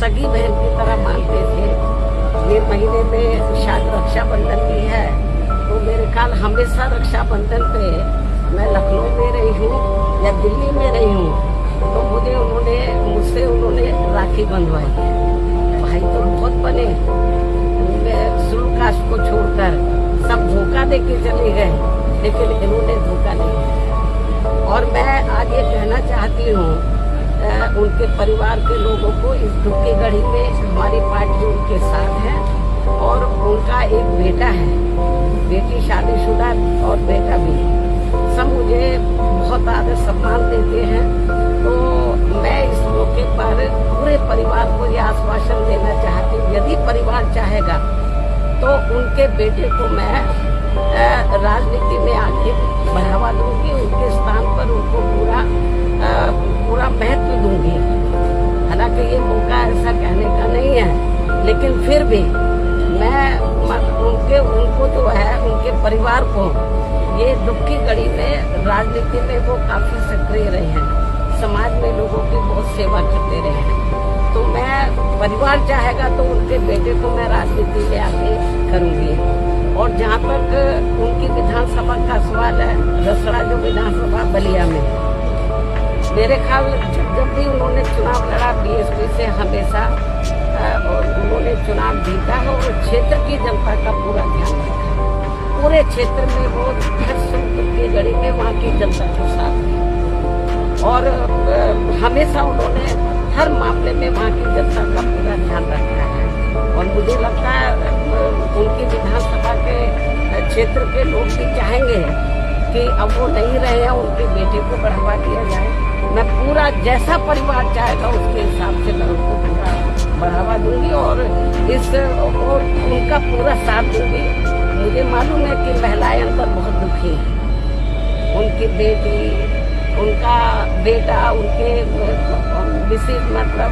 सगी बहन की तरह मानते थे। ये महीने में शायद रक्षाबंधन भी है, तो मेरे ख्याल हमेशा रक्षाबंधन पे मैं लखनऊ में रही हूँ या दिल्ली में रही हूँ, तो मुझसे उन्होंने राखी बंधवाई है। भाई तो बहुत बने, शुरू कास्ट को छोड़कर सब धोखा दे के चले गए, लेकिन इन्होंने धोखा नहीं दिया। और मैं आज ये कहना चाहती हूँ उनके परिवार के लोगों को, इस दुख की घड़ी में हमारी पार्टी उनके साथ है और उनका एक बेटा है, बेटी शादीशुदा और बेटा भी। सब मुझे बहुत आदर सम्मान देते हैं। तो मैं इस मौके पर पूरे परिवार को यह आश्वासन देना चाहती हूँ, यदि परिवार चाहेगा तो उनके बेटे को मैं राजनीति में आगे बढ़ावा दूंगी, उनके स्थान पर उनको पूरा महत्व दूंगी। हालांकि ये मौका ऐसा कहने का नहीं है, लेकिन फिर भी मैं उनको जो है, उनके परिवार को, ये दुख की घड़ी में राजनीति में वो काफी सक्रिय रहे हैं, समाज में लोगों की बहुत सेवा करते रहे हैं। तो मैं, परिवार चाहेगा तो उनके बेटे को मैं राजनीति में आगे करूंगी। और जहाँ तक उनकी विधानसभा का सवाल है, रसड़ा जो विधानसभा बलिया में, मेरे ख्याल जब भी उन्होंने चुनाव लड़ा बीएसपी से हमेशा, और उन्होंने चुनाव जीता है और क्षेत्र की जनता का पूरा ध्यान रखा। पूरे क्षेत्र में वो हर सुख की घड़ी में वहाँ की जनता के साथ है और हमेशा उन्होंने हर मामले में वहाँ की जनता का पूरा ध्यान रखा है। और मुझे लगता है उनकी विधानसभा के क्षेत्र के लोग भी चाहेंगे कि अब वो नहीं रहे हैं, उनके बेटे को बढ़ावा दिया जाए। मैं पूरा, जैसा परिवार चाहेगा उसके हिसाब से मैं उनको पूरा बढ़ावा दूंगी और उनका पूरा साथ दूंगी। मुझे मालूम है कि महिलाएं अंदर बहुत दुखी हैं, उनकी बेटी, उनका बेटा, उनके विशेष मतलब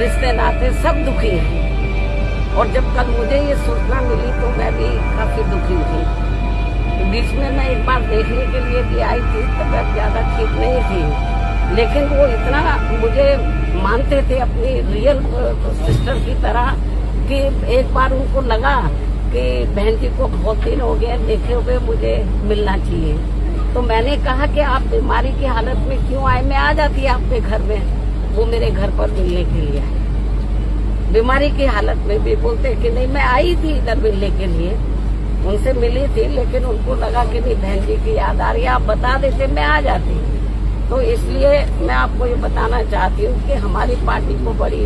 रिश्ते नाते सब दुखी हैं। और जब कल मुझे ये सूचना मिली तो मैं भी काफी दुखी थी। बीच में मैं एक बार देखने के लिए भी आई थी, तबीयत ज्यादा ठीक नहीं थी, लेकिन वो इतना मुझे मानते थे अपनी रियल सिस्टर की तरह कि एक बार उनको लगा कि बहन जी को बहुत दिन हो गए देखे हुए, मुझे मिलना चाहिए। तो मैंने कहा कि आप बीमारी की हालत में क्यों आए, मैं आ जाती आपके घर में। वो मेरे घर पर मिलने के लिए आए, बीमारी की हालत में भी। बोलते कि नहीं, मैं आई थी इधर मिलने के लिए, उनसे मिली थी, लेकिन उनको लगा कि नहीं बहन जी की याद आ रही है, आप बता देते मैं आ जाती। तो इसलिए मैं आपको ये बताना चाहती हूँ कि हमारी पार्टी को बड़ी